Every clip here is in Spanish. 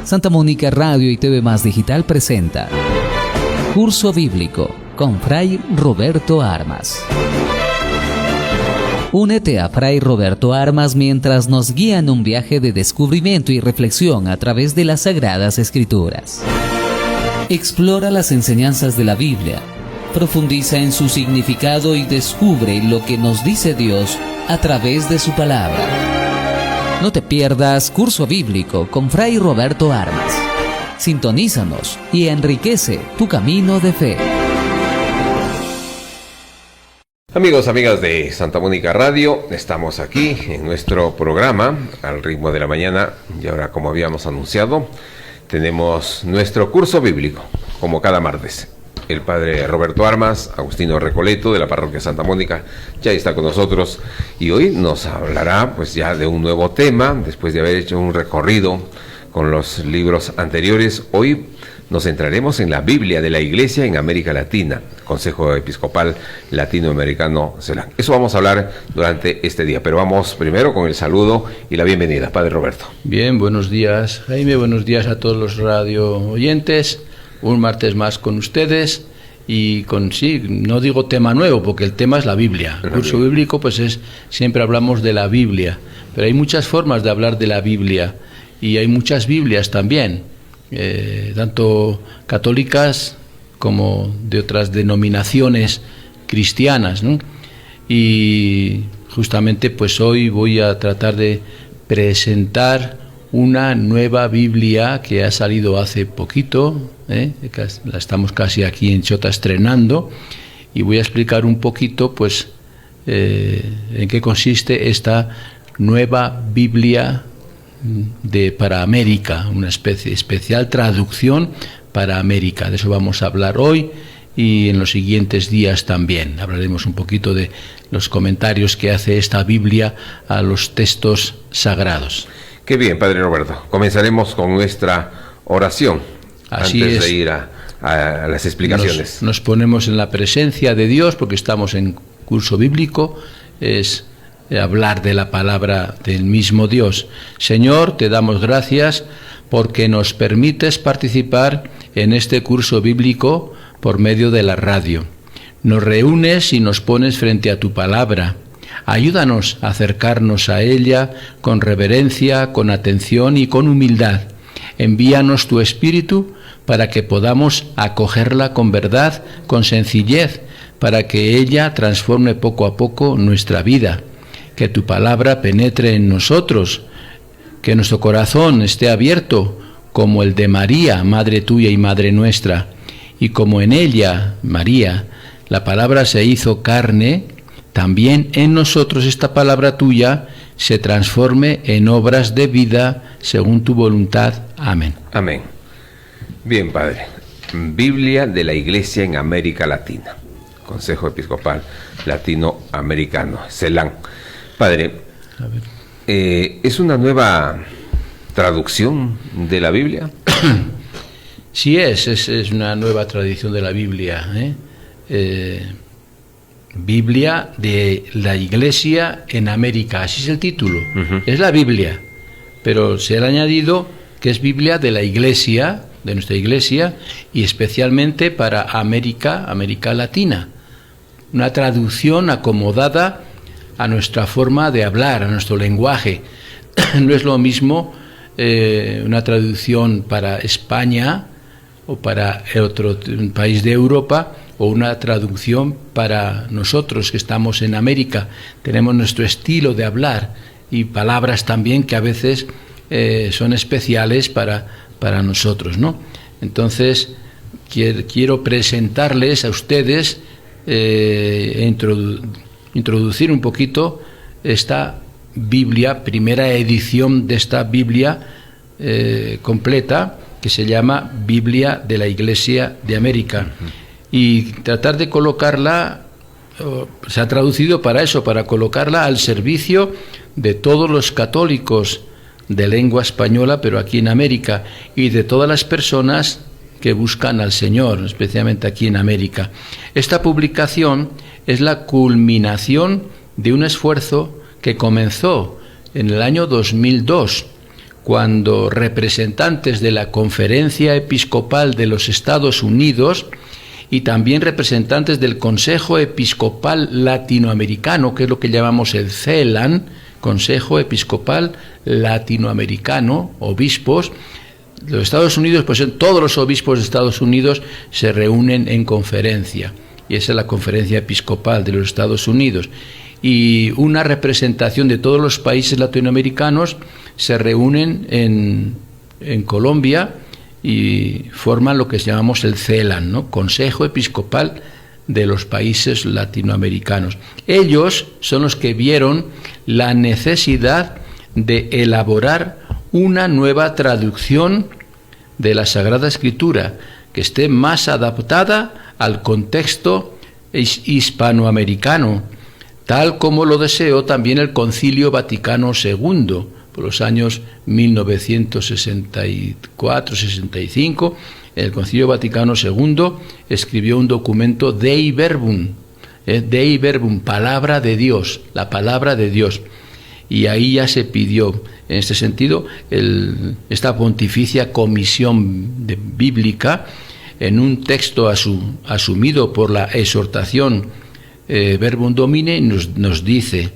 Santa Mónica Radio y TV Más Digital presenta Curso Bíblico con Fray Roberto Armas. Únete a Fray Roberto Armas mientras nos guía en un viaje de descubrimiento y reflexión a través de las Sagradas Escrituras. Explora las enseñanzas de la Biblia, profundiza en su significado y descubre lo que nos dice Dios a través de su palabra. No te pierdas Curso Bíblico con Fray Roberto Armas. Sintonízanos y enriquece tu camino de fe. Amigos, amigas de Santa Mónica Radio, estamos aquí en nuestro programa Al Ritmo de la Mañana y ahora, como habíamos anunciado, tenemos nuestro curso bíblico, como cada martes. El padre Roberto Armas, Agustino Recoleto de la parroquia Santa Mónica, ya está con nosotros y hoy nos hablará pues ya de un nuevo tema, después de haber hecho un recorrido con los libros anteriores. Hoy nos centraremos en la Biblia de la Iglesia en América Latina, Consejo Episcopal Latinoamericano CELAM. Eso vamos a hablar durante este día, pero vamos primero con el saludo y la bienvenida. Padre Roberto. Bien, buenos días Jaime, buenos días a todos los radio oyentes. Un martes más con ustedes y con, sí, no digo tema nuevo porque el tema es la Biblia. El curso bíblico pues siempre hablamos de la Biblia, pero hay muchas formas de hablar de la Biblia y hay muchas Biblias también, tanto católicas como de otras denominaciones cristianas, ¿no? Y justamente pues hoy voy a tratar de presentar una nueva Biblia que ha salido hace poquito, la estamos casi aquí en Chota estrenando, y voy a explicar un poquito pues en qué consiste esta nueva Biblia para América, una especial traducción para América. De eso vamos a hablar hoy y en los siguientes días también. Hablaremos un poquito de los comentarios que hace esta Biblia a los textos sagrados. Qué bien, Padre Roberto. Comenzaremos con nuestra oración. Así antes es. De ir a las explicaciones. Nos ponemos en la presencia de Dios porque estamos en curso bíblico, es hablar de la palabra del mismo Dios. Señor, te damos gracias porque nos permites participar en este curso bíblico por medio de la radio. Nos reúnes y nos pones frente a tu palabra. Ayúdanos a acercarnos a ella con reverencia, con atención y con humildad. Envíanos tu Espíritu para que podamos acogerla con verdad, con sencillez, para que ella transforme poco a poco nuestra vida. Que tu palabra penetre en nosotros, que nuestro corazón esté abierto como el de María, Madre tuya y Madre nuestra, y como en ella, María, la palabra se hizo carne, también en nosotros esta palabra tuya se transforme en obras de vida según tu voluntad. Amén. Amén. Bien, Padre. Biblia de la Iglesia en América Latina. Consejo Episcopal Latinoamericano, CELAM. Padre, ¿es una nueva traducción de la Biblia? Sí, es una nueva traducción de la Biblia, Biblia de la Iglesia en América, así es el título. Es la Biblia, pero se le ha añadido que es Biblia de la Iglesia, de nuestra Iglesia, y especialmente para América Latina. Una traducción acomodada a nuestra forma de hablar, a nuestro lenguaje. No es lo mismo una traducción para España o para otro país de Europa, o una traducción para nosotros que estamos en América. Tenemos nuestro estilo de hablar y palabras también que a veces son especiales para nosotros, ¿no? Entonces, quiero presentarles a ustedes, introducir un poquito esta Biblia, primera edición de esta Biblia completa, que se llama Biblia de la Iglesia de América. Y tratar de colocarla, se ha traducido para eso, para colocarla al servicio de todos los católicos de lengua española, pero aquí en América, y de todas las personas que buscan al Señor, especialmente aquí en América. Esta publicación es la culminación de un esfuerzo que comenzó en el año 2002, cuando representantes de la Conferencia Episcopal de los Estados Unidos y también representantes del Consejo Episcopal Latinoamericano, que es lo que llamamos el CELAN, Consejo Episcopal Latinoamericano, obispos de los Estados Unidos, pues todos los obispos de Estados Unidos se reúnen en conferencia, y esa es la Conferencia Episcopal de los Estados Unidos, y una representación de todos los países latinoamericanos se reúnen en Colombia y forman lo que llamamos el CELAN, ¿no? Consejo Episcopal de los países latinoamericanos. Ellos son los que vieron la necesidad de elaborar una nueva traducción de la Sagrada Escritura que esté más adaptada al contexto hispanoamericano, tal como lo deseó también el Concilio Vaticano II, por los años 1964-65, el Concilio Vaticano II escribió un documento Dei Verbum, palabra de Dios, la palabra de Dios. Y ahí ya se pidió, en este sentido, esta pontificia comisión bíblica, en un texto asumido por la exhortación Verbum Domine, nos dice: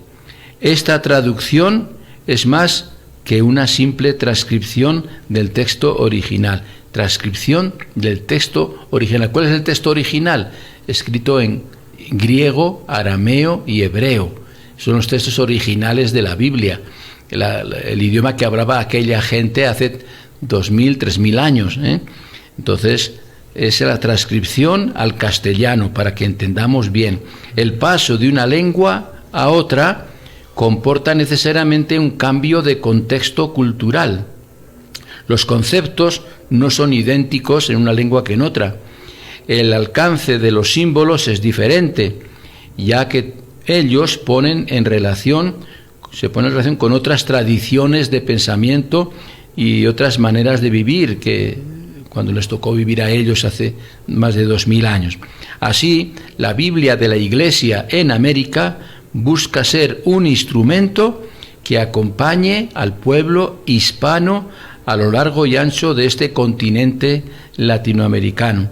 esta traducción es más que una simple transcripción del texto original. Transcripción del texto original. ¿Cuál es el texto original? Escrito en griego, arameo y hebreo. Son los textos originales de la Biblia, el idioma que hablaba aquella gente hace 2000, 3000 años. Entonces, es la transcripción al castellano, para que entendamos bien. El paso de una lengua a otra comporta necesariamente un cambio de contexto cultural. Los conceptos no son idénticos en una lengua que en otra. El alcance de los símbolos es diferente, ya que ellos se ponen en relación con otras tradiciones de pensamiento y otras maneras de vivir que cuando les tocó vivir a ellos hace más de 2000 años. Así, la Biblia de la Iglesia en América busca ser un instrumento que acompañe al pueblo hispano a lo largo y ancho de este continente latinoamericano,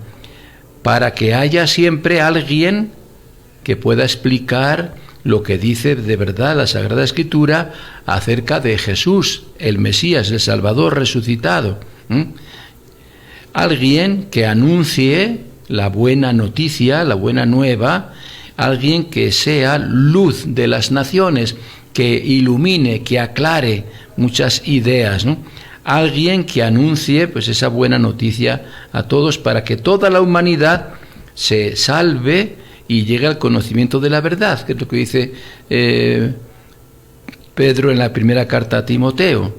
para que haya siempre alguien que pueda explicar lo que dice de verdad la Sagrada Escritura acerca de Jesús, el Mesías, el Salvador resucitado. Alguien que anuncie la buena noticia, la buena nueva, alguien que sea luz de las naciones, que ilumine, que aclare muchas ideas, ¿no? Alguien que anuncie pues esa buena noticia a todos, para que toda la humanidad se salve y llegue al conocimiento de la verdad, que es lo que dice Pedro en la primera carta a Timoteo,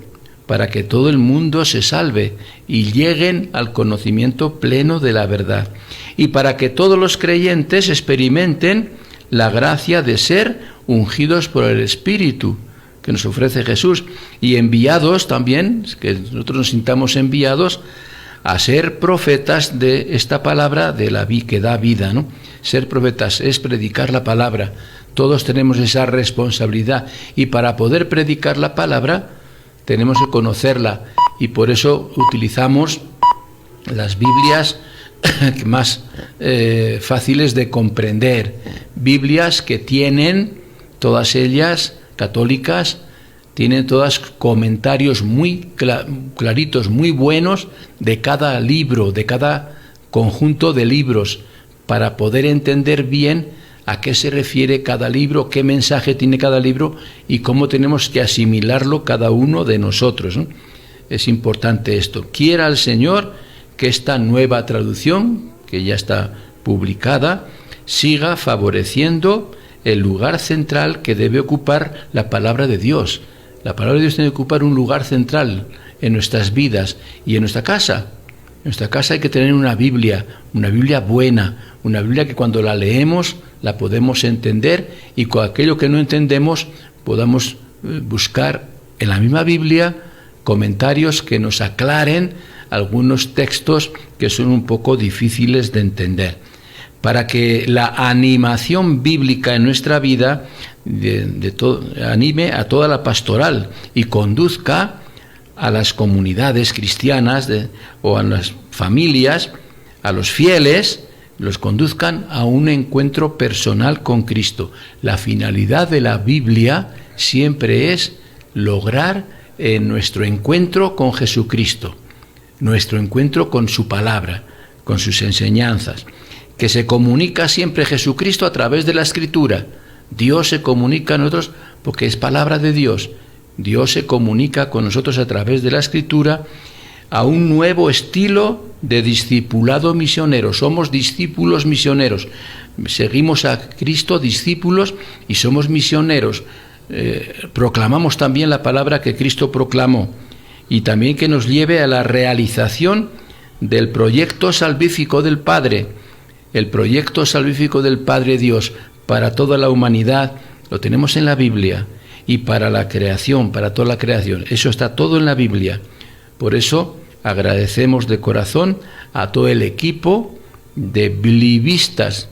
para que todo el mundo se salve y lleguen al conocimiento pleno de la verdad, y para que todos los creyentes experimenten la gracia de ser ungidos por el Espíritu que nos ofrece Jesús, y enviados también, que nosotros nos sintamos enviados a ser profetas de esta palabra de la que da vida, ¿no? Ser profetas es predicar la palabra. Todos tenemos esa responsabilidad, y para poder predicar la palabra tenemos que conocerla, y por eso utilizamos las Biblias más fáciles de comprender, Biblias que tienen, todas ellas católicas, tienen todas comentarios muy claritos, muy buenos de cada libro, de cada conjunto de libros, para poder entender bien a qué se refiere cada libro, qué mensaje tiene cada libro y cómo tenemos que asimilarlo cada uno de nosotros, ¿no? Es importante esto. Quiera el Señor que esta nueva traducción, que ya está publicada, siga favoreciendo el lugar central que debe ocupar la palabra de Dios. La palabra de Dios tiene que ocupar un lugar central en nuestras vidas y en nuestra casa. En nuestra casa hay que tener una Biblia buena, una Biblia que cuando la leemos la podemos entender, y con aquello que no entendemos podamos buscar en la misma Biblia comentarios que nos aclaren algunos textos que son un poco difíciles de entender, para que la animación bíblica en nuestra vida anime a toda la pastoral y conduzca a las comunidades cristianas o a las familias, a los fieles, los conduzcan a un encuentro personal con Cristo. La finalidad de la Biblia siempre es lograr nuestro encuentro con Jesucristo, nuestro encuentro con su palabra, con sus enseñanzas, que se comunica siempre Jesucristo a través de la Escritura. Dios se comunica a nosotros porque es palabra de Dios. Dios se comunica con nosotros a través de la Escritura a un nuevo estilo de discipulado misionero. Somos discípulos misioneros. Seguimos a Cristo, discípulos, y somos misioneros. Proclamamos también la palabra que Cristo proclamó, y también que nos lleve a la realización del proyecto salvífico del Padre. El proyecto salvífico del Padre Dios para toda la humanidad lo tenemos en la Biblia, y para la creación, para toda la creación. Eso está todo en la Biblia. Por eso agradecemos de corazón a todo el equipo de biblistas.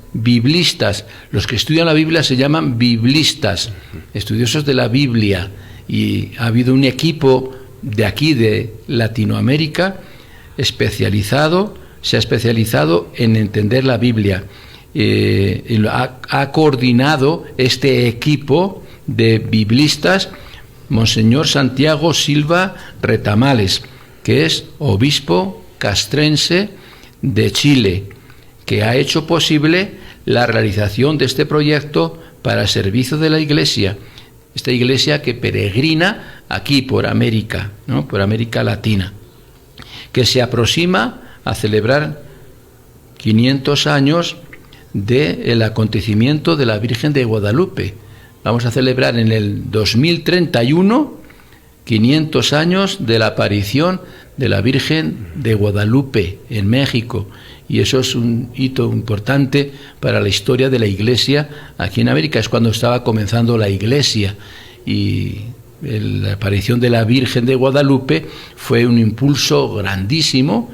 Los que estudian la Biblia se llaman biblistas, estudiosos de la Biblia. Y ha habido un equipo de aquí, de Latinoamérica, se ha especializado en entender la Biblia. Ha coordinado este equipo de biblistas Monseñor Santiago Silva Retamales, que es obispo castrense de Chile, que ha hecho posible la realización de este proyecto para servicio de la Iglesia, esta Iglesia que peregrina aquí por América, ¿no? Por América Latina, que se aproxima a celebrar 500 años del acontecimiento de la Virgen de Guadalupe. Vamos a celebrar en el 2031 500 años de la aparición de la Virgen de Guadalupe en México, y eso es un hito importante para la historia de la Iglesia aquí en América. Es cuando estaba comenzando la Iglesia, y la aparición de la Virgen de Guadalupe fue un impulso grandísimo,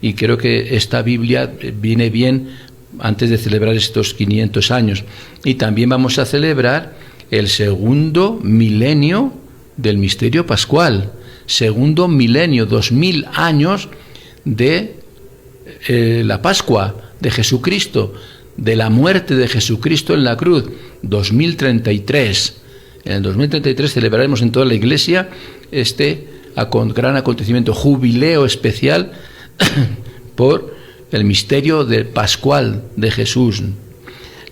y creo que esta Biblia viene bien antes de celebrar estos 500 años. Y también vamos a celebrar el segundo milenio del misterio pascual, segundo milenio, 2000 años de la Pascua de Jesucristo, de la muerte de Jesucristo en la cruz, 2033. En el 2033 celebraremos en toda la Iglesia este gran acontecimiento, jubileo especial por el misterio del pascual de Jesús.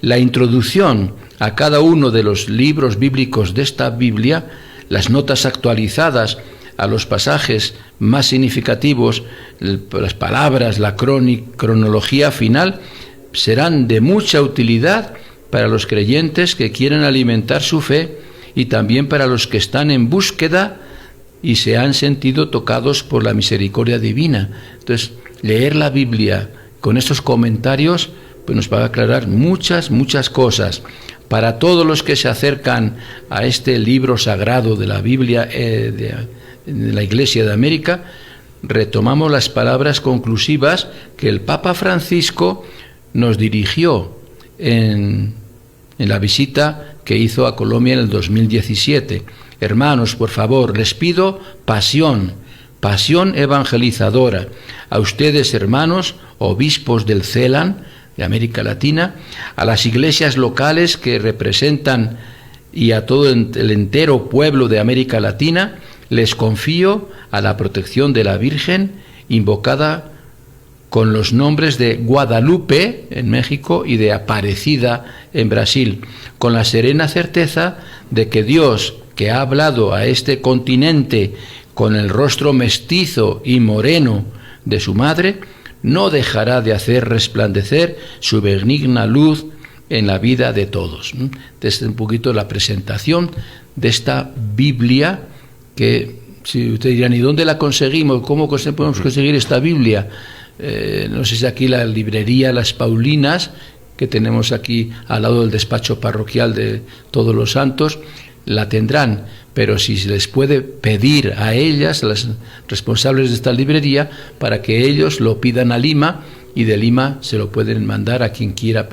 La introducción a cada uno de los libros bíblicos de esta Biblia, las notas actualizadas a los pasajes más significativos, las palabras, la cronología final, serán de mucha utilidad para los creyentes que quieren alimentar su fe, y también para los que están en búsqueda y se han sentido tocados por la misericordia divina. Entonces, leer la Biblia con estos comentarios pues nos va a aclarar muchas cosas. Para todos los que se acercan a este libro sagrado de la Biblia de la Iglesia de América, retomamos las palabras conclusivas que el Papa Francisco nos dirigió en la visita que hizo a Colombia en el 2017. Hermanos, por favor, les pido pasión evangelizadora. A ustedes, hermanos, obispos del CELAN, de América Latina, a las iglesias locales que representan y a todo el entero pueblo de América Latina, les confío a la protección de la Virgen, invocada con los nombres de Guadalupe en México y de Aparecida en Brasil, con la serena certeza de que Dios, que ha hablado a este continente con el rostro mestizo y moreno de su madre, no dejará de hacer resplandecer su benigna luz en la vida de todos. Desde un poquito la presentación de esta Biblia, que si ustedes dirán, ¿y dónde la conseguimos? ¿Cómo podemos conseguir esta Biblia? No sé si aquí la librería Las Paulinas, que tenemos aquí al lado del despacho parroquial de Todos los Santos, la tendrán, pero si se les puede pedir a ellas, las responsables de esta librería, para que ellos lo pidan a Lima, y de Lima se lo pueden mandar a quien quiera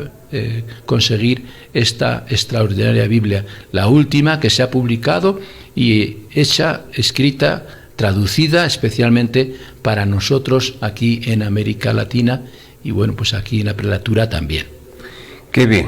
conseguir esta extraordinaria Biblia, la última que se ha publicado y escrita, traducida especialmente para nosotros aquí en América Latina y bueno, pues aquí en la prelatura también. Qué bien.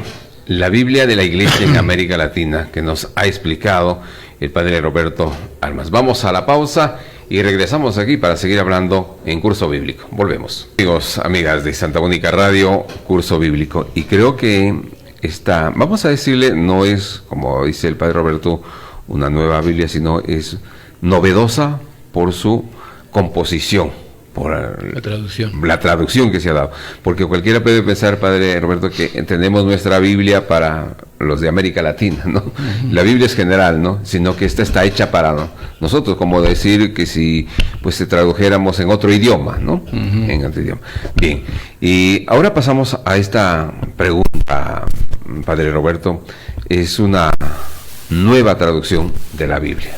La Biblia de la Iglesia en América Latina, que nos ha explicado el padre Roberto Armas. Vamos a la pausa y regresamos aquí para seguir hablando en Curso Bíblico. Volvemos. Amigos, amigas de Santa Mónica Radio, Curso Bíblico. Y creo que esta, vamos a decirle, no es, como dice el padre Roberto, una nueva Biblia, sino es novedosa por su composición, por la traducción que se ha dado. Porque cualquiera puede pensar, padre Roberto, que entendemos nuestra Biblia para los de América Latina, ¿no? Uh-huh. La Biblia es general, ¿no? Sino que esta está hecha para nosotros, como decir que si pues se tradujéramos en otro idioma, ¿no? Uh-huh. En otro idioma. Bien, y ahora pasamos a esta pregunta, padre Roberto. Es una nueva traducción de la Biblia,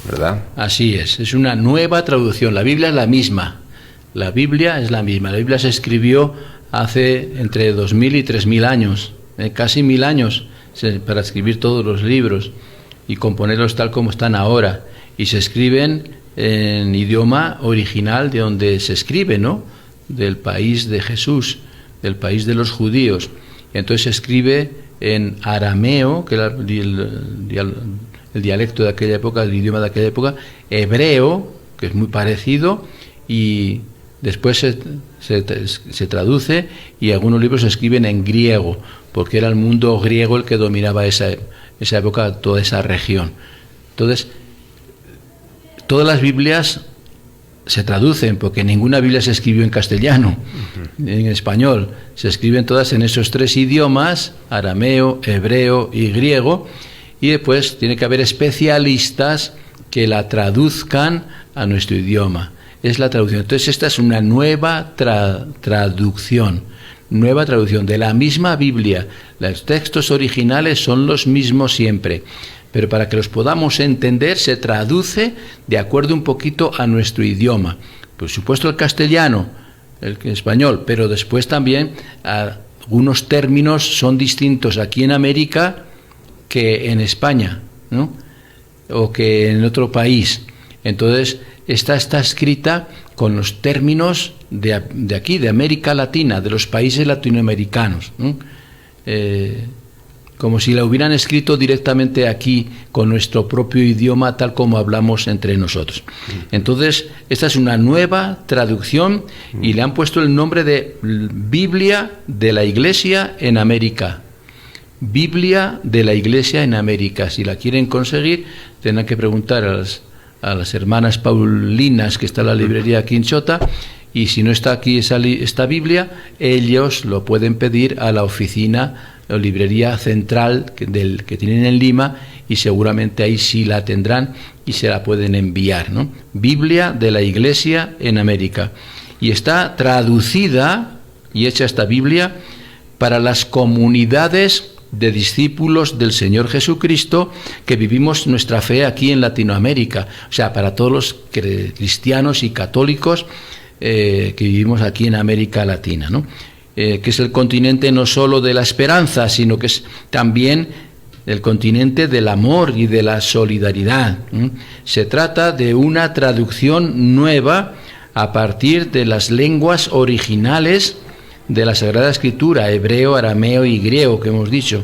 ¿verdad? Así es una nueva traducción. La Biblia es la misma. La Biblia es la misma. La Biblia se escribió hace entre 2000 y 3000 años, casi 1000 años, para escribir todos los libros y componerlos tal como están ahora. Y se escriben en idioma original de donde se escribe, ¿no? Del país de Jesús, del país de los judíos. Entonces se escribe en arameo, que era el dialecto de aquella época, el idioma de aquella época, hebreo, que es muy parecido, y después se traduce, y algunos libros se escriben en griego, porque era el mundo griego el que dominaba esa época, toda esa región. Entonces, todas las Biblias se traducen, porque ninguna Biblia se escribió en castellano, en español. Se escriben todas en esos tres idiomas, arameo, hebreo y griego, y después tiene que haber especialistas que la traduzcan a nuestro idioma. Es la traducción. Entonces esta es una nueva traducción de la misma Biblia. Los textos originales son los mismos siempre, pero para que los podamos entender se traduce de acuerdo un poquito a nuestro idioma. Por supuesto el castellano, el español, pero después también algunos términos son distintos aquí en América que en España, ¿no? O que en otro país. Entonces esta está escrita con los términos de aquí, de América Latina, de los países latinoamericanos, ¿no? Como si la hubieran escrito directamente aquí con nuestro propio idioma, tal como hablamos entre nosotros. Entonces, esta es una nueva traducción y le han puesto el nombre de Biblia de la Iglesia en América. Biblia de la Iglesia en América. Si la quieren conseguir, tendrán que preguntar a las hermanas Paulinas, que está en la librería aquí en Chota, y si no está aquí esta Biblia, ellos lo pueden pedir a la oficina o librería central que tienen en Lima, y seguramente ahí sí la tendrán y se la pueden enviar, ¿no? Biblia de la Iglesia en América. Y está traducida y hecha esta Biblia para las comunidades de discípulos del Señor Jesucristo que vivimos nuestra fe aquí en Latinoamérica, o sea, para todos los cristianos y católicos que vivimos aquí en América Latina, ¿no? Que es el continente no solo de la esperanza, sino que es también el continente del amor y de la solidaridad. Se trata de una traducción nueva a partir de las lenguas originales de la Sagrada Escritura, hebreo, arameo y griego, que hemos dicho,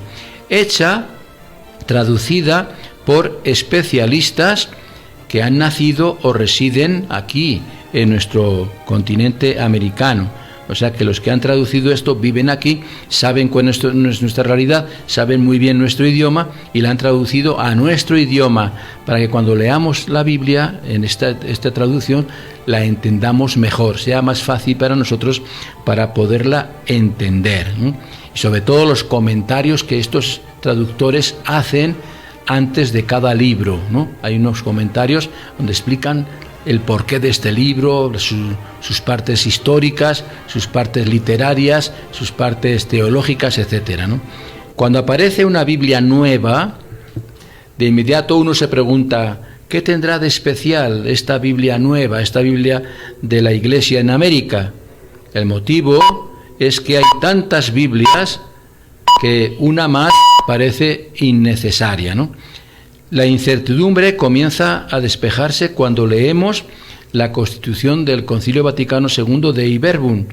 traducida por especialistas que han nacido o residen aquí, en nuestro continente americano. O sea que los que han traducido esto viven aquí, saben cuál es nuestra realidad, saben muy bien nuestro idioma y la han traducido a nuestro idioma para que cuando leamos la Biblia en esta traducción la entendamos mejor, sea más fácil para nosotros para poderla entender, ¿no? Y sobre todo los comentarios que estos traductores hacen antes de cada libro, ¿no? Hay unos comentarios donde explican el porqué de este libro, sus partes históricas, sus partes literarias, sus partes teológicas, etcétera, ¿no? Cuando aparece una Biblia nueva, de inmediato uno se pregunta, ¿qué tendrá de especial esta Biblia nueva, esta Biblia de la Iglesia en América? El motivo es que hay tantas Biblias que una más parece innecesaria, ¿no? La incertidumbre comienza a despejarse cuando leemos la Constitución del Concilio Vaticano II de Iberbum,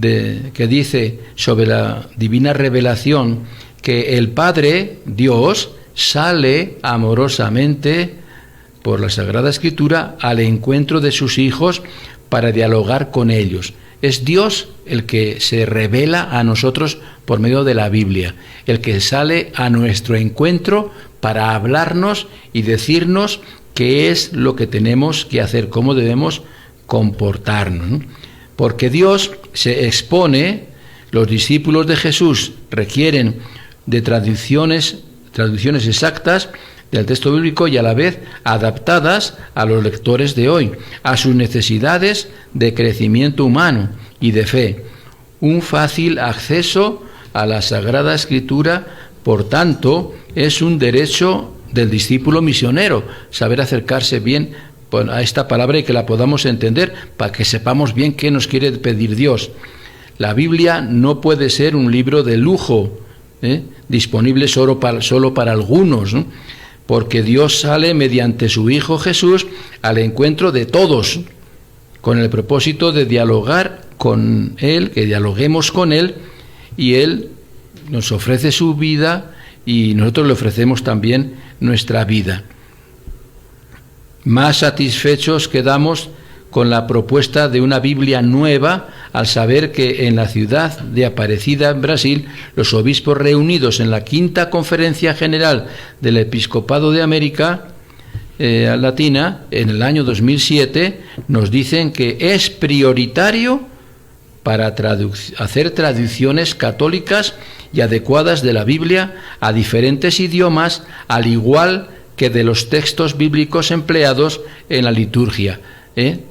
que dice sobre la divina revelación que el Padre, Dios, sale amorosamente por la Sagrada Escritura al encuentro de sus hijos para dialogar con ellos. Es Dios el que se revela a nosotros por medio de la Biblia, el que sale a nuestro encuentro para hablarnos y decirnos qué es lo que tenemos que hacer, cómo debemos comportarnos, ¿no? Porque Dios se expone, los discípulos de Jesús requieren de traducciones exactas del texto bíblico y a la vez adaptadas a los lectores de hoy, a sus necesidades de crecimiento humano y de fe. Un fácil acceso a la Sagrada Escritura, por tanto, es un derecho del discípulo misionero, saber acercarse bien a esta palabra y que la podamos entender para que sepamos bien qué nos quiere pedir Dios. La Biblia no puede ser un libro de lujo, disponible solo para algunos, ¿no? Porque Dios sale mediante su Hijo Jesús al encuentro de todos, con el propósito de dialogar con Él, que dialoguemos con Él, y Él nos ofrece su vida y nosotros le ofrecemos también nuestra vida. Más satisfechos quedamos con la propuesta de una Biblia nueva al saber que en la ciudad de Aparecida, en Brasil, los obispos reunidos en la Quinta Conferencia General del Episcopado de América Latina, en el año 2007, nos dicen que es prioritario para hacer traducciones católicas y adecuadas de la Biblia a diferentes idiomas, al igual que de los textos bíblicos empleados en la liturgia.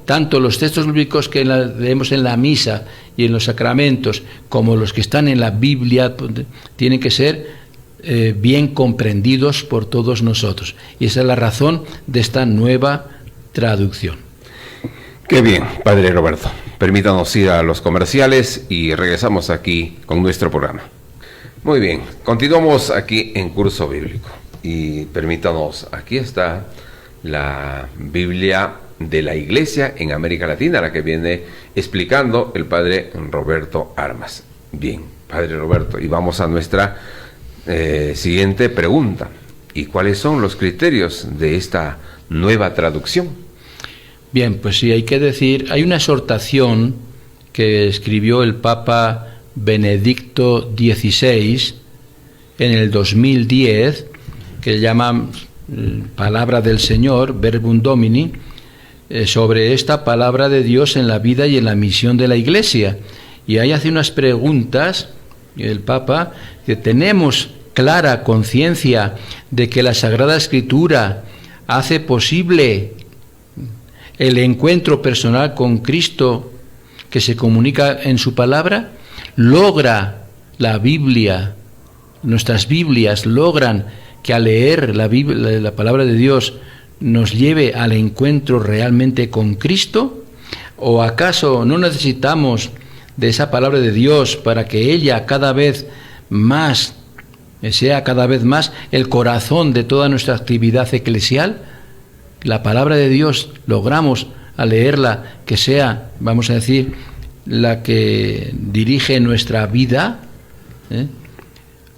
Tanto los textos bíblicos que leemos en la misa y en los sacramentos, como los que están en la Biblia, tienen que ser bien comprendidos por todos nosotros. Y esa es la razón de esta nueva traducción. Qué bien, Padre Roberto. Permítanos ir a los comerciales y regresamos aquí con nuestro programa. Muy bien, continuamos aquí en Curso Bíblico. Y permítanos, aquí está la Biblia de la Iglesia en América Latina, la que viene explicando el Padre Roberto Armas. Bien, Padre Roberto, y vamos a nuestra siguiente pregunta. ¿Y cuáles son los criterios de esta nueva traducción? Bien, pues sí, hay que decir, hay una exhortación que escribió el Papa Benedicto XVI en el 2010, que llama Palabra del Señor, Verbum Domini, sobre esta palabra de Dios en la vida y en la misión de la Iglesia. Y ahí hace unas preguntas, el Papa, que tenemos clara conciencia de que la Sagrada Escritura hace posible el encuentro personal con Cristo que se comunica en su palabra. ¿Logra la Biblia, nuestras Biblias logran que al leer la palabra de Dios nos lleve al encuentro realmente con Cristo? ¿O acaso no necesitamos de esa palabra de Dios para que ella cada vez más sea el corazón de toda nuestra actividad eclesial? La palabra de Dios logramos al leerla que sea, vamos a decir, la que dirige nuestra vida,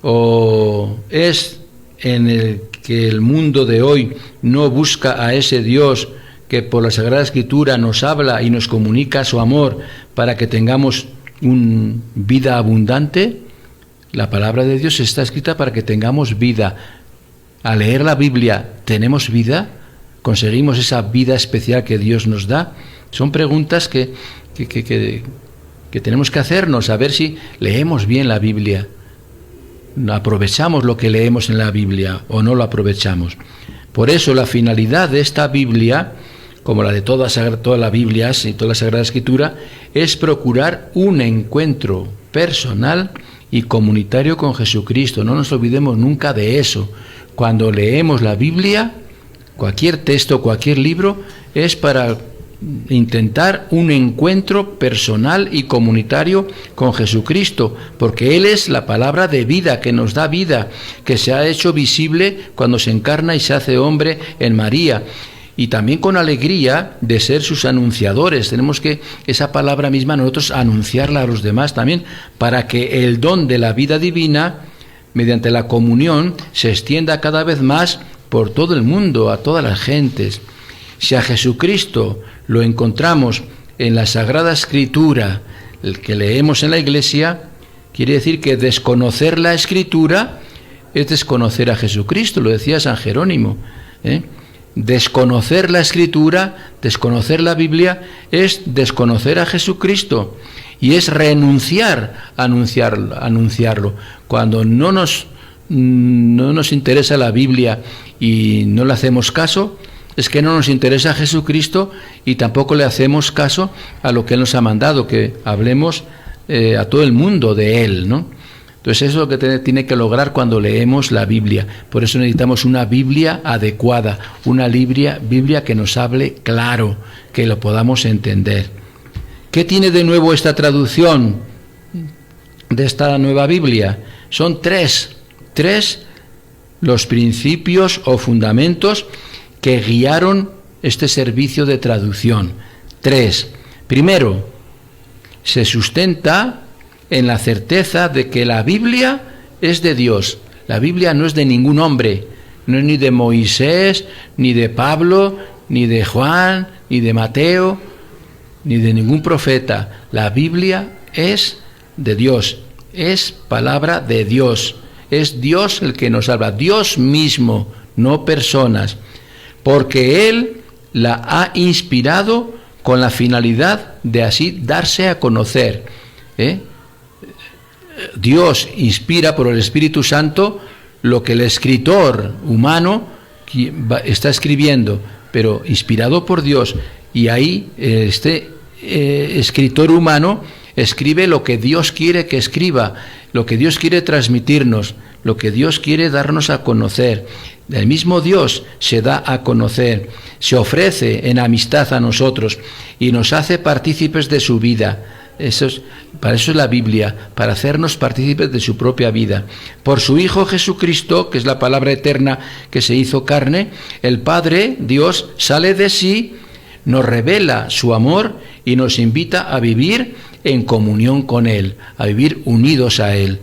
¿O es en el que el mundo de hoy no busca a ese Dios que por la Sagrada Escritura nos habla y nos comunica su amor para que tengamos una vida abundante? La palabra de Dios está escrita para que tengamos vida. Al leer la Biblia, ¿tenemos vida? ¿Conseguimos esa vida especial que Dios nos da? Son preguntas que tenemos que hacernos, a ver si leemos bien la Biblia. ¿Aprovechamos lo que leemos en la Biblia o no lo aprovechamos? Por eso la finalidad de esta Biblia, como la de toda la Biblia y toda la Sagrada Escritura, es procurar un encuentro personal y comunitario con Jesucristo. No nos olvidemos nunca de eso. Cuando leemos la Biblia, cualquier texto, cualquier libro, es para intentar un encuentro personal y comunitario con Jesucristo, porque Él es la palabra de vida, que nos da vida, que se ha hecho visible cuando se encarna y se hace hombre en María. Y también con alegría de ser sus anunciadores. Tenemos que esa palabra misma nosotros anunciarla a los demás también, para que el don de la vida divina, mediante la comunión, se extienda cada vez más por todo el mundo, a todas las gentes. Si a Jesucristo lo encontramos en la Sagrada Escritura, el que leemos en la Iglesia, quiere decir que desconocer la Escritura es desconocer a Jesucristo, lo decía San Jerónimo, Desconocer la Escritura, desconocer la Biblia, es desconocer a Jesucristo y es renunciar a anunciarlo. Cuando no nos interesa la Biblia y no le hacemos caso, es que no nos interesa Jesucristo y tampoco le hacemos caso a lo que Él nos ha mandado, que hablemos a todo el mundo de Él, ¿no? Entonces eso es lo que tiene que lograr cuando leemos la Biblia. Por eso necesitamos una Biblia adecuada, una Biblia que nos hable claro, que lo podamos entender. ¿Qué tiene de nuevo esta traducción de esta nueva Biblia? Son tres los principios o fundamentos que guiaron este servicio de traducción. 3. Primero, se sustenta en la certeza de que la Biblia es de Dios. La Biblia no es de ningún hombre, no es ni de Moisés, ni de Pablo, ni de Juan, ni de Mateo, ni de ningún profeta. La Biblia es de Dios, es palabra de Dios, es Dios el que nos habla, Dios mismo, no personas, porque Él la ha inspirado con la finalidad de así darse a conocer. Dios inspira por el Espíritu Santo lo que el escritor humano está escribiendo, pero inspirado por Dios, y ahí este escritor humano escribe lo que Dios quiere que escriba, lo que Dios quiere transmitirnos, lo que Dios quiere darnos a conocer. El mismo Dios se da a conocer, se ofrece en amistad a nosotros y nos hace partícipes de su vida. Para eso es la Biblia, para hacernos partícipes de su propia vida. Por su Hijo Jesucristo, que es la palabra eterna que se hizo carne, el Padre, Dios, sale de sí, nos revela su amor y nos invita a vivir en comunión con Él, a vivir unidos a Él.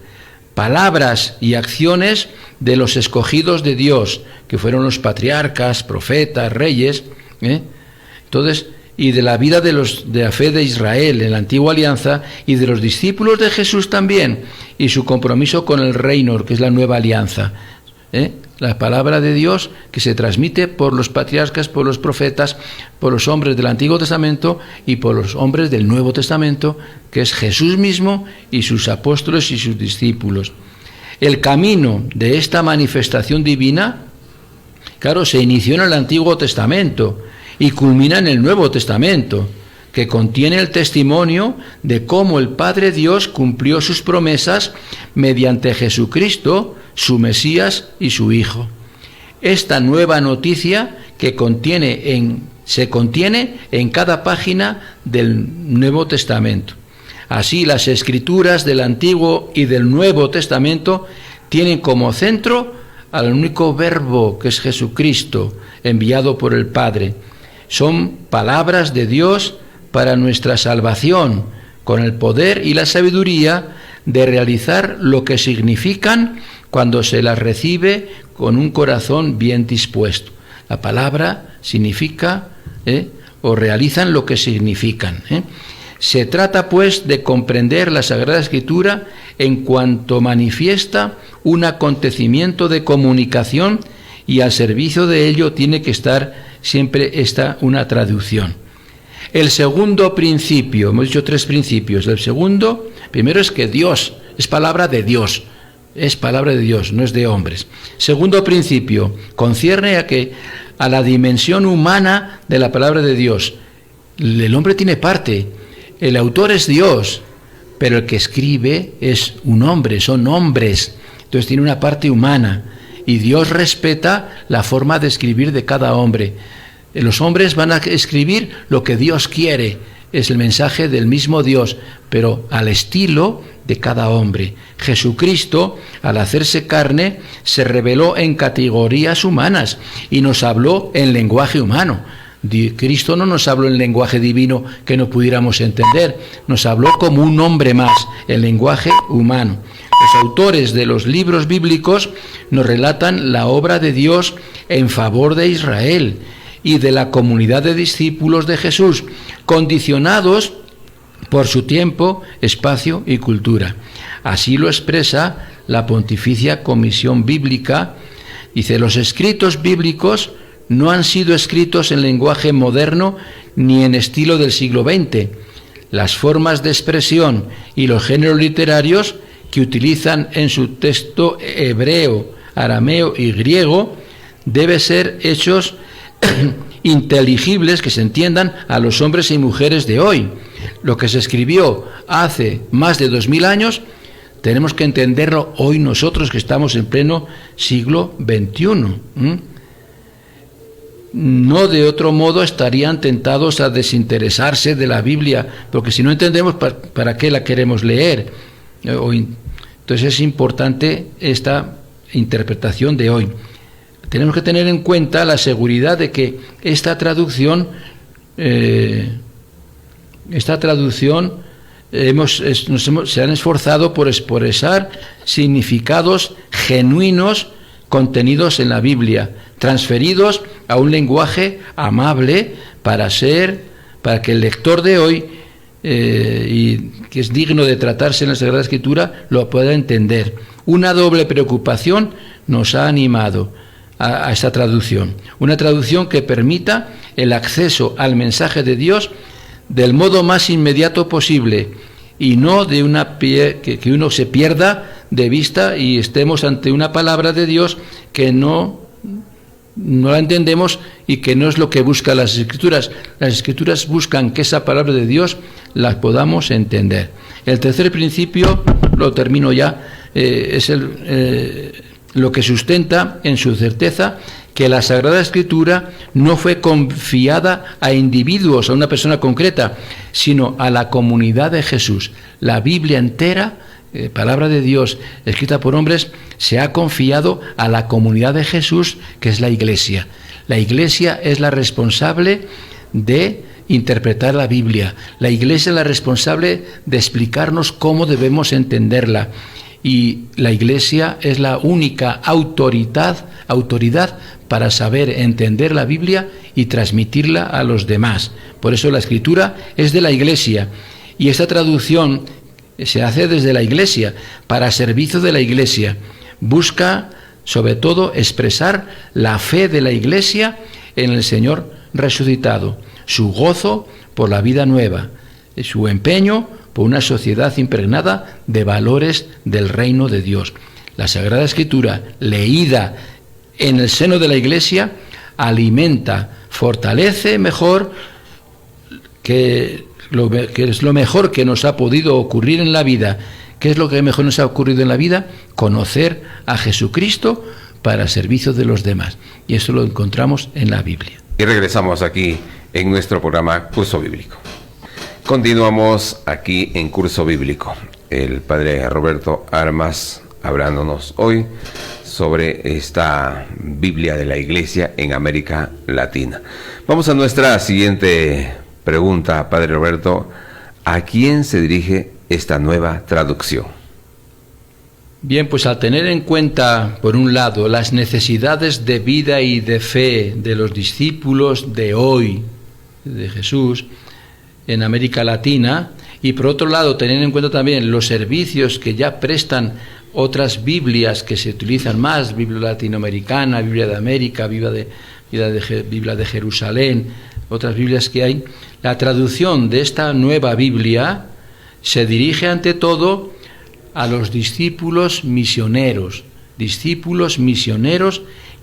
Palabras y acciones de los escogidos de Dios, que fueron los patriarcas, profetas, reyes, Entonces, y de la vida de la fe de Israel en la antigua alianza y de los discípulos de Jesús también, y su compromiso con el reino, que es la nueva alianza. La palabra de Dios que se transmite por los patriarcas, por los profetas, por los hombres del Antiguo Testamento y por los hombres del Nuevo Testamento, que es Jesús mismo y sus apóstoles y sus discípulos. El camino de esta manifestación divina, claro, se inició en el Antiguo Testamento y culmina en el Nuevo Testamento, que contiene el testimonio de cómo el Padre Dios cumplió sus promesas mediante Jesucristo, su Mesías y su Hijo. Esta nueva noticia que se contiene en cada página del Nuevo Testamento. Así, las Escrituras del Antiguo y del Nuevo Testamento tienen como centro al único Verbo, que es Jesucristo, enviado por el Padre. Son palabras de Dios para nuestra salvación, con el poder y la sabiduría de realizar lo que significan cuando se las recibe con un corazón bien dispuesto. La palabra significa o realizan lo que significan. Se trata, pues, de comprender la Sagrada Escritura en cuanto manifiesta un acontecimiento de comunicación, y al servicio de ello tiene que estar siempre una traducción. El segundo principio, hemos dicho 3 principios. Primero es que Dios es palabra de Dios, no es de hombres. Segundo principio, concierne a la dimensión humana de la palabra de Dios. El hombre tiene parte, el autor es Dios, pero el que escribe es un hombre, son hombres, entonces tiene una parte humana, y Dios respeta la forma de escribir de cada hombre. Los hombres van a escribir lo que Dios quiere, es el mensaje del mismo Dios, pero al estilo de cada hombre. Jesucristo, al hacerse carne, se reveló en categorías humanas y nos habló en lenguaje humano. Cristo no nos habló en lenguaje divino que no pudiéramos entender, nos habló como un hombre más, en lenguaje humano. Los autores de los libros bíblicos nos relatan la obra de Dios en favor de Israel y de la comunidad de discípulos de Jesús, condicionados por su tiempo, espacio y cultura. Así lo expresa la Pontificia Comisión Bíblica. Dice: los escritos bíblicos no han sido escritos en lenguaje moderno ni en estilo del siglo XX. Las formas de expresión y los géneros literarios que utilizan en su texto hebreo, arameo y griego deben ser hechos inteligibles, que se entiendan a los hombres y mujeres de hoy. Lo que se escribió hace más de 2000 años, tenemos que entenderlo hoy nosotros que estamos en pleno siglo XXI. No de otro modo estarían tentados a desinteresarse de la Biblia, porque si no entendemos para qué la queremos leer. Entonces es importante esta interpretación de hoy. Tenemos que tener en cuenta la seguridad de que esta traducción se han esforzado por expresar significados genuinos contenidos en la Biblia, transferidos a un lenguaje amable para que el lector de hoy, y que es digno de tratarse en la Sagrada Escritura, lo pueda entender. Una doble preocupación nos ha animado a esta traducción. Una traducción que permita el acceso al mensaje de Dios del modo más inmediato posible y no de que uno se pierda de vista y estemos ante una palabra de Dios que no la entendemos y que no es lo que buscan las Escrituras. Las Escrituras buscan que esa palabra de Dios la podamos entender. El tercer principio, lo termino ya, es lo que sustenta en su certeza que la Sagrada Escritura no fue confiada a individuos, a una persona concreta, sino a la comunidad de Jesús. La Biblia entera, palabra de Dios escrita por hombres, se ha confiado a la comunidad de Jesús, que es la Iglesia. La Iglesia es la responsable de interpretar la Biblia. La Iglesia es la responsable de explicarnos cómo debemos entenderla. Y la Iglesia es la única autoridad para saber entender la Biblia y transmitirla a los demás. Por eso la Escritura es de la Iglesia, y esta traducción se hace desde la Iglesia, para servicio de la Iglesia. Busca, sobre todo, expresar la fe de la Iglesia en el Señor resucitado, su gozo por la vida nueva, su empeño por una sociedad impregnada de valores del reino de Dios. La Sagrada Escritura, leída en el seno de la Iglesia, alimenta, fortalece mejor, que es lo mejor que nos ha podido ocurrir en la vida. ¿Qué es lo que mejor nos ha ocurrido en la vida? Conocer a Jesucristo para servicio de los demás. Y eso lo encontramos en la Biblia. Y regresamos aquí en nuestro programa Curso Bíblico. Continuamos aquí en Curso Bíblico. El padre Roberto Armas hablándonos hoy sobre esta Biblia de la Iglesia en América Latina. Vamos a nuestra siguiente pregunta, padre Roberto. ¿A quién se dirige esta nueva traducción? Bien, pues al tener en cuenta, por un lado, las necesidades de vida y de fe de los discípulos de hoy, de Jesús, en América Latina, y por otro lado tener en cuenta también los servicios que ya prestan otras Biblias que se utilizan más, Biblia latinoamericana, Biblia de América, Biblia de Jerusalén, otras Biblias que hay, la traducción de esta nueva Biblia se dirige ante todo a los discípulos misioneros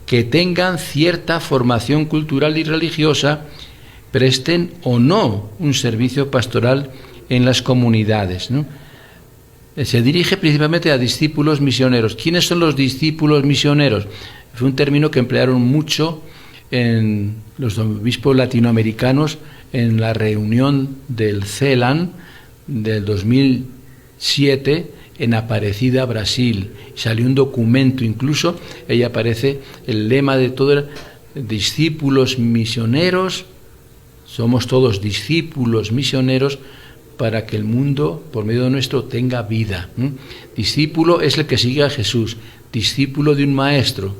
que tengan cierta formación cultural y religiosa, presten o no un servicio pastoral en las comunidades, ¿no? Se dirige principalmente a discípulos misioneros. ¿Quiénes son los discípulos misioneros? Fue un término que emplearon mucho en los obispos latinoamericanos en la reunión del CELAN del 2007 en Aparecida, Brasil. Salió un documento, incluso, ahí aparece el lema de todo: discípulos misioneros, somos todos discípulos misioneros para que el mundo, por medio de nuestro, tenga vida. Discípulo es el que sigue a Jesús, discípulo de un maestro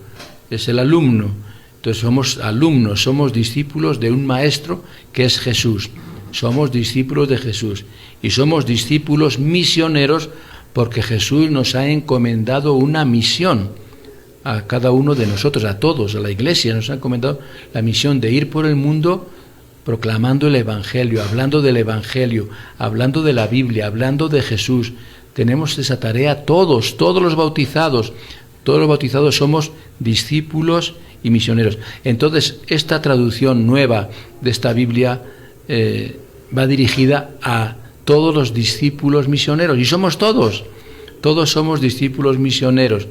es el alumno. Entonces somos alumnos, somos discípulos de un maestro que es Jesús. Somos discípulos de Jesús y somos discípulos misioneros porque Jesús nos ha encomendado una misión a cada uno de nosotros, a todos, a la Iglesia. Nos ha encomendado la misión de ir por el mundo proclamando el Evangelio, hablando del Evangelio, hablando de la Biblia, hablando de Jesús. Tenemos esa tarea todos los bautizados. Todos los bautizados somos discípulos y misioneros. Entonces, esta traducción nueva de esta Biblia va dirigida a todos los discípulos misioneros. Y somos todos somos discípulos misioneros.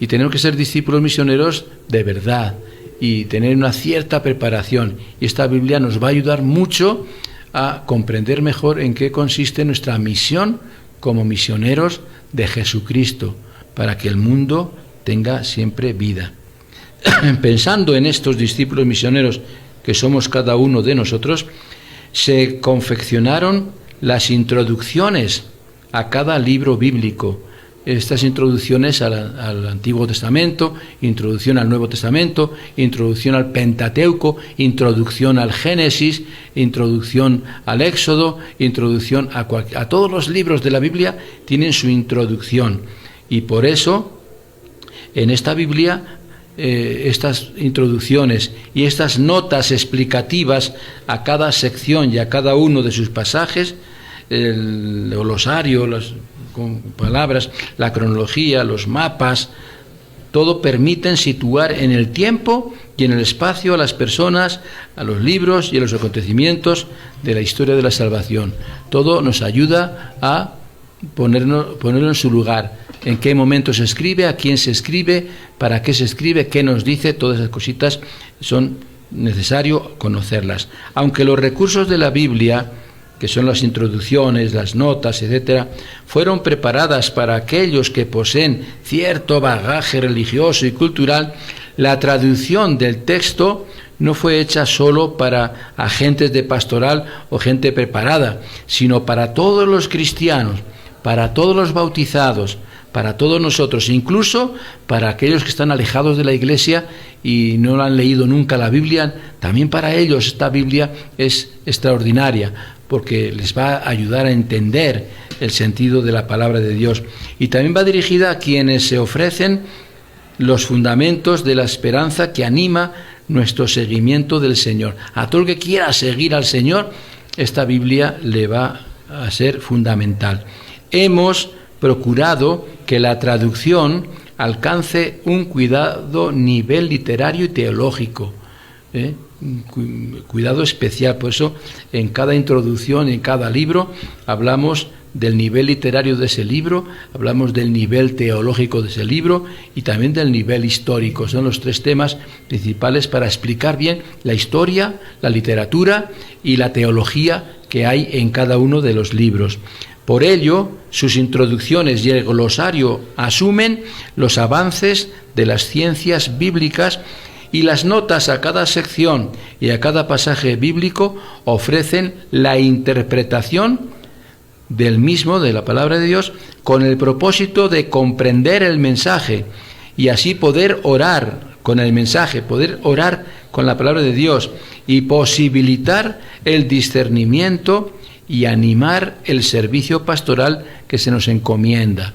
Y tenemos que ser discípulos misioneros de verdad y tener una cierta preparación. Y esta Biblia nos va a ayudar mucho a comprender mejor en qué consiste nuestra misión como misioneros de Jesucristo, para que el mundo tenga siempre vida. Pensando en estos discípulos misioneros que somos cada uno de nosotros, se confeccionaron las introducciones a cada libro bíblico. Estas introducciones al Antiguo Testamento, introducción al Nuevo Testamento, introducción al Pentateuco, introducción al Génesis, introducción al Éxodo, introducción a todos los libros de la Biblia tienen su introducción. Y por eso, en esta Biblia, estas introducciones y estas notas explicativas a cada sección y a cada uno de sus pasajes, el glosario, con palabras, la cronología, los mapas, todo permiten situar en el tiempo y en el espacio a las personas, a los libros y a los acontecimientos de la historia de la salvación. Todo nos ayuda a ponerlo en su lugar, en qué momento se escribe, a quién se escribe, para qué se escribe, qué nos dice. Todas esas cositas son necesario conocerlas. Aunque los recursos de la Biblia, que son las introducciones, las notas, etcétera, fueron preparadas para aquellos que poseen cierto bagaje religioso y cultural, la traducción del texto no fue hecha solo para agentes de pastoral o gente preparada, sino para todos los cristianos, para todos los bautizados, para todos nosotros, incluso para aquellos que están alejados de la Iglesia y no han leído nunca la Biblia. También para ellos esta Biblia es extraordinaria, porque les va a ayudar a entender el sentido de la palabra de Dios. Y también va dirigida a quienes se ofrecen los fundamentos de la esperanza que anima nuestro seguimiento del Señor. A todo el que quiera seguir al Señor, esta Biblia le va a ser fundamental. Hemos procurado que la traducción alcance un cuidado nivel literario y teológico, cuidado especial. Por eso en cada introducción, en cada libro, hablamos del nivel literario de ese libro, hablamos del nivel teológico de ese libro y también del nivel histórico. Son los tres temas principales para explicar bien la historia, la literatura y la teología que hay en cada uno de los libros. Por ello, sus introducciones y el glosario asumen los avances de las ciencias bíblicas, y las notas a cada sección y a cada pasaje bíblico ofrecen la interpretación del mismo, de la palabra de Dios, con el propósito de comprender el mensaje y así poder orar con el mensaje, poder orar con la palabra de Dios y posibilitar el discernimiento y animar el servicio pastoral que se nos encomienda.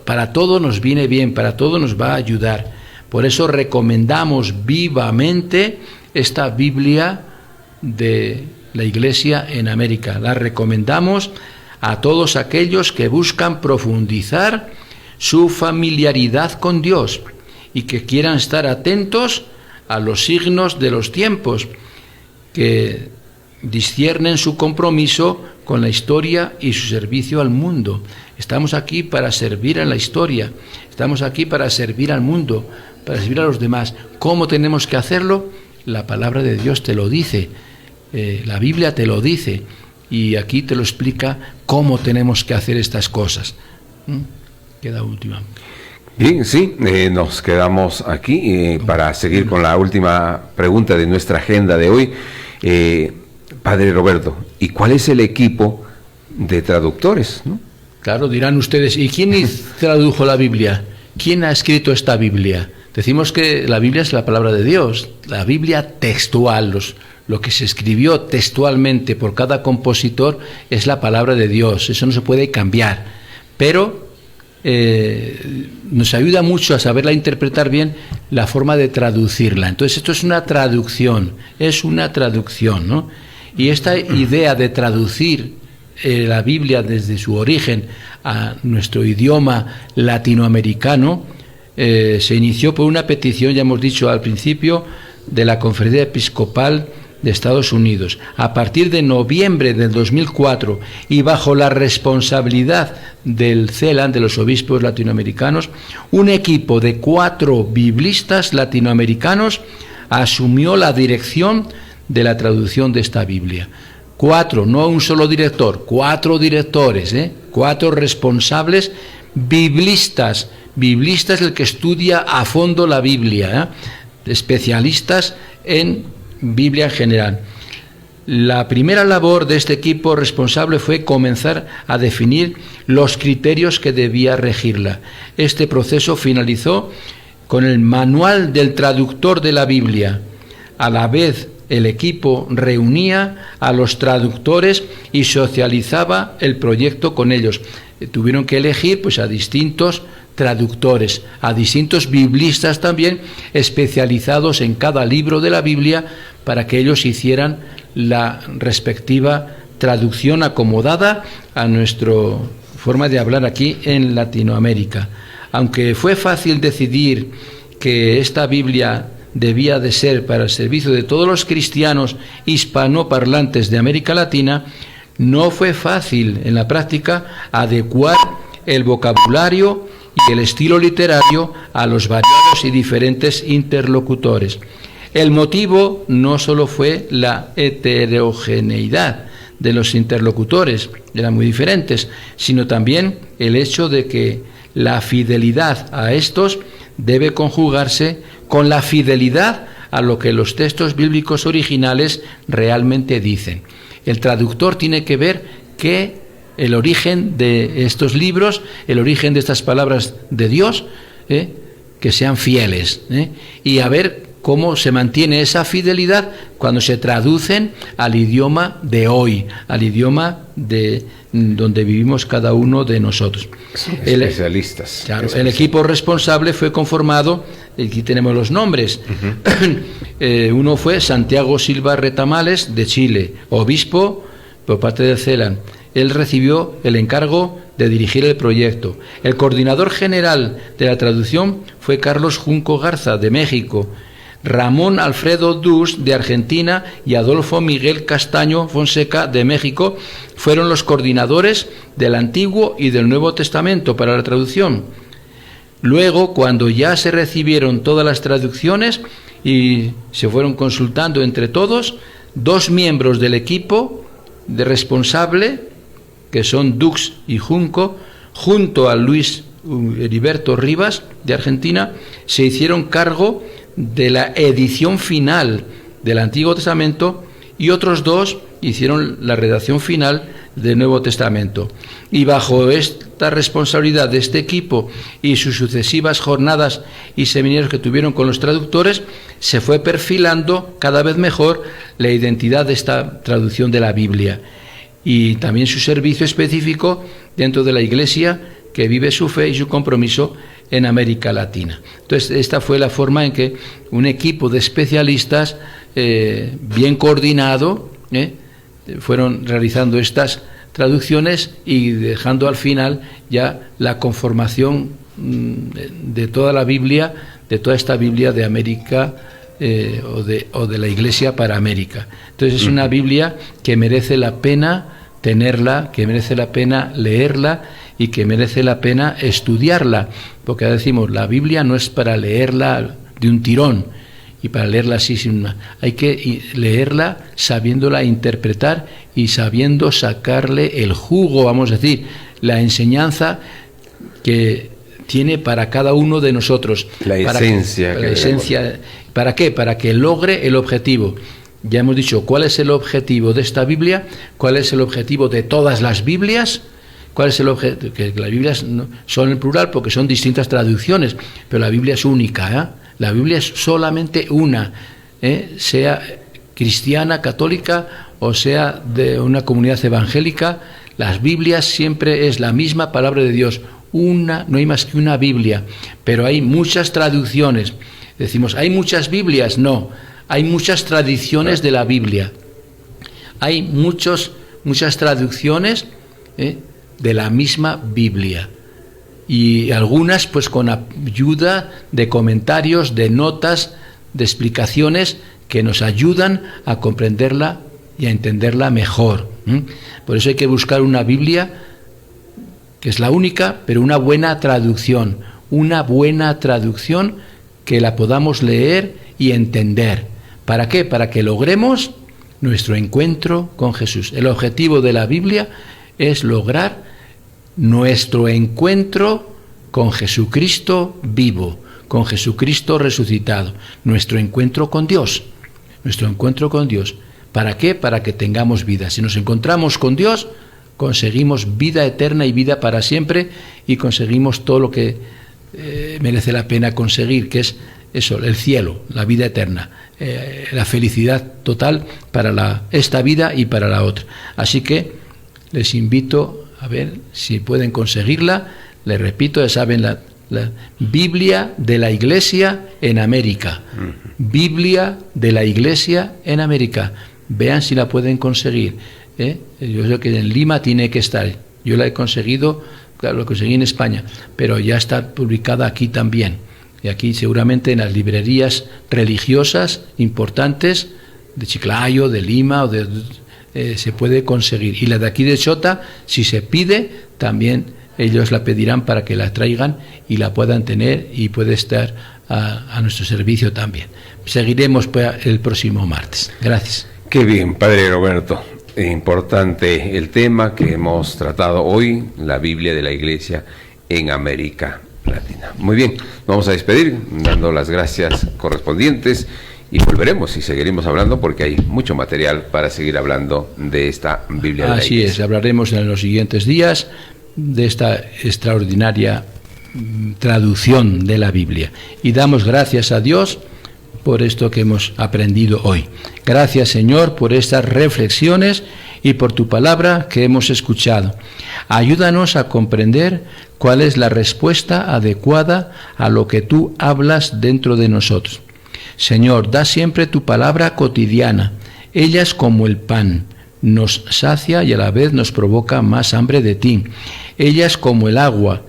Para todo nos viene bien, para todo nos va a ayudar. Por eso recomendamos vivamente esta Biblia de la Iglesia en América. La recomendamos a todos aquellos que buscan profundizar su familiaridad con Dios y que quieran estar atentos a los signos de los tiempos, que disciernen su compromiso con la historia y su servicio al mundo. Estamos aquí para servir a la historia, estamos aquí para servir al mundo, para servir a los demás. ¿Cómo tenemos que hacerlo? la palabra de Dios te lo dice, la Biblia te lo dice, y aquí te lo explica cómo tenemos que hacer estas cosas. Queda última. Bien, sí, nos quedamos aquí para seguir con la última pregunta de nuestra agenda de hoy. Padre Roberto, ¿y cuál es el equipo de traductores, no? Claro, dirán ustedes, ¿y quién tradujo la Biblia? ¿Quién ha escrito esta Biblia? Decimos que la Biblia es la palabra de Dios, la Biblia textual, lo que se escribió textualmente por cada compositor es la palabra de Dios, eso no se puede cambiar, pero nos ayuda mucho a saberla interpretar bien la forma de traducirla. Entonces esto es una traducción, ¿no? Y esta idea de traducir la Biblia desde su origen a nuestro idioma latinoamericano se inició por una petición, ya hemos dicho al principio, de la Conferencia Episcopal de Estados Unidos. A partir de noviembre del 2004 y bajo la responsabilidad del CELAN, de los obispos latinoamericanos, un equipo de 4 biblistas latinoamericanos asumió la dirección de la traducción de esta Biblia. 4, no un solo director, 4 directores, 4 responsables biblistas. Biblista es el que estudia a fondo la Biblia, especialistas en Biblia en general. La primera labor de este equipo responsable fue comenzar a definir los criterios que debía regirla. Este proceso finalizó con el manual del traductor de la Biblia. A la vez, el equipo reunía a los traductores y socializaba el proyecto con ellos. Tuvieron que elegir pues a distintos traductores, a distintos biblistas también, especializados en cada libro de la Biblia, para que ellos hicieran la respectiva traducción acomodada a nuestra forma de hablar aquí en Latinoamérica. Aunque fue fácil decidir que esta Biblia debía de ser para el servicio de todos los cristianos hispanoparlantes de América Latina, no fue fácil en la práctica adecuar el vocabulario y el estilo literario a los variados y diferentes interlocutores. El motivo no solo fue la heterogeneidad de los interlocutores, eran muy diferentes, sino también el hecho de que la fidelidad a estos debe conjugarse con la fidelidad a lo que los textos bíblicos originales realmente dicen. El traductor tiene que ver que el origen de estos libros, el origen de estas palabras de Dios, que sean fieles, y a ver cómo se mantiene esa fidelidad cuando se traducen al idioma de hoy, al idioma de donde vivimos cada uno de nosotros. Especialistas. Claro, el equipo responsable fue conformado, aquí tenemos los nombres. Uno fue Santiago Silva Retamales, de Chile, obispo por parte del CELAN. Él recibió el encargo de dirigir el proyecto. El coordinador general de la traducción fue Carlos Junco Garza, de México. Ramón Alfredo Dus, de Argentina, y Adolfo Miguel Castaño Fonseca, de México, fueron los coordinadores del Antiguo y del Nuevo Testamento para la traducción. Luego, cuando ya se recibieron todas las traducciones y se fueron consultando entre todos, 2 miembros del equipo de responsable, que son Dux y Junco, junto a Luis Heriberto Rivas, de Argentina, se hicieron cargo de la edición final del Antiguo Testamento, y otros 2 hicieron la redacción final del Nuevo Testamento. Y bajo esta responsabilidad de este equipo y sus sucesivas jornadas y seminarios que tuvieron con los traductores, se fue perfilando cada vez mejor la identidad de esta traducción de la Biblia, y también su servicio específico dentro de la Iglesia que vive su fe y su compromiso en América Latina. Entonces, esta fue la forma en que un equipo de especialistas bien coordinado fueron realizando estas traducciones y dejando al final ya la conformación de toda la Biblia, de toda esta Biblia de América o de la Iglesia para América. Entonces, es una Biblia que merece la pena tenerla, que merece la pena leerla y que merece la pena estudiarla, porque decimos, la Biblia no es para leerla de un tirón, y para leerla así, hay que leerla sabiéndola interpretar y sabiendo sacarle el jugo, vamos a decir, la enseñanza que tiene para cada uno de nosotros. La esencia. ¿Para qué? Para que logre el objetivo. Ya hemos dicho cuál es el objetivo de esta Biblia, cuál es el objetivo de todas las Biblias, cuál es el objetivo, que las Biblias son en plural porque son distintas traducciones, pero la Biblia es única, La Biblia es solamente una, sea cristiana, católica o sea de una comunidad evangélica, las Biblias siempre es la misma palabra de Dios, una, no hay más que una Biblia, pero hay muchas traducciones. Decimos, ¿hay muchas Biblias? No. Hay muchas tradiciones de la Biblia. Hay muchas traducciones de la misma Biblia. Y algunas pues con ayuda de comentarios, de notas, de explicaciones que nos ayudan a comprenderla y a entenderla mejor. Por eso hay que buscar una Biblia que es la única, pero una buena traducción. Una buena traducción que la podamos leer y entender. ¿Para qué? Para que logremos nuestro encuentro con Jesús. El objetivo de la Biblia es lograr nuestro encuentro con Jesucristo vivo, con Jesucristo resucitado, nuestro encuentro con Dios. ¿Para qué? Para que tengamos vida. Si nos encontramos con Dios, conseguimos vida eterna y vida para siempre y conseguimos todo lo que merece la pena conseguir, que es eso, el cielo, la vida eterna, la felicidad total para esta vida y para la otra. Así que les invito a ver si pueden conseguirla. Les repito, ya saben, la Biblia de la Iglesia en América. Biblia de la Iglesia en América. Vean si la pueden conseguir. Yo sé que en Lima tiene que estar. Yo la he conseguido, claro, lo conseguí en España, pero ya está publicada aquí también. Y aquí seguramente en las librerías religiosas importantes de Chiclayo, de Lima, se puede conseguir. Y la de aquí de Chota, si se pide, también ellos la pedirán para que la traigan y la puedan tener y puede estar a nuestro servicio también. Seguiremos pues, el próximo martes. Gracias. Qué bien, Padre Roberto. Importante el tema que hemos tratado hoy, la Biblia de la Iglesia en América Latina. Muy bien, vamos a despedir dando las gracias correspondientes y volveremos y seguiremos hablando porque hay mucho material para seguir hablando de esta Biblia de la Iglesia. Así es, hablaremos en los siguientes días de esta extraordinaria traducción de la Biblia y damos gracias a Dios por esto que hemos aprendido hoy. Gracias, Señor, por estas reflexiones y por tu palabra que hemos escuchado. Ayúdanos a comprender cuál es la respuesta adecuada a lo que tú hablas dentro de nosotros. Señor, da siempre tu palabra cotidiana. Ella es como el pan, nos sacia y a la vez nos provoca más hambre de ti. Ella es como el agua,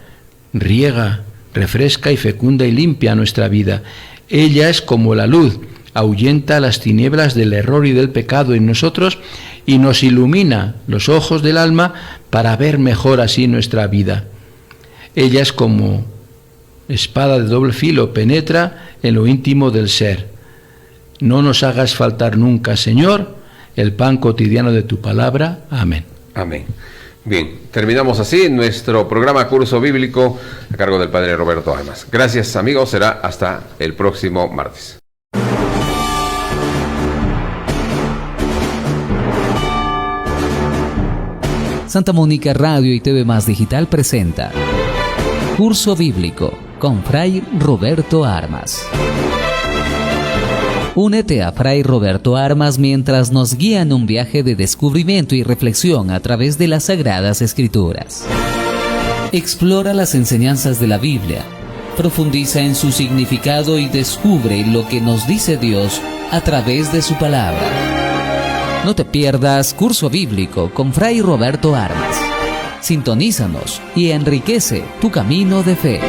riega, refresca y fecunda y limpia nuestra vida. Ella es como la luz, ahuyenta las tinieblas del error y del pecado en nosotros y nos ilumina los ojos del alma para ver mejor así nuestra vida. Ella es como espada de doble filo, penetra en lo íntimo del ser. No nos hagas faltar nunca, Señor, el pan cotidiano de tu palabra. Amén. Amén. Bien, terminamos así nuestro programa Curso Bíblico a cargo del Padre Roberto Armas. Gracias, amigos, será hasta el próximo martes. Santa Mónica Radio y TV Más Digital presenta Curso Bíblico con Fray Roberto Armas. Únete a Fray Roberto Armas mientras nos guía en un viaje de descubrimiento y reflexión a través de las Sagradas Escrituras. Explora las enseñanzas de la Biblia, profundiza en su significado y descubre lo que nos dice Dios a través de su palabra. No te pierdas Curso Bíblico con Fray Roberto Armas. Sintonízanos y enriquece tu camino de fe.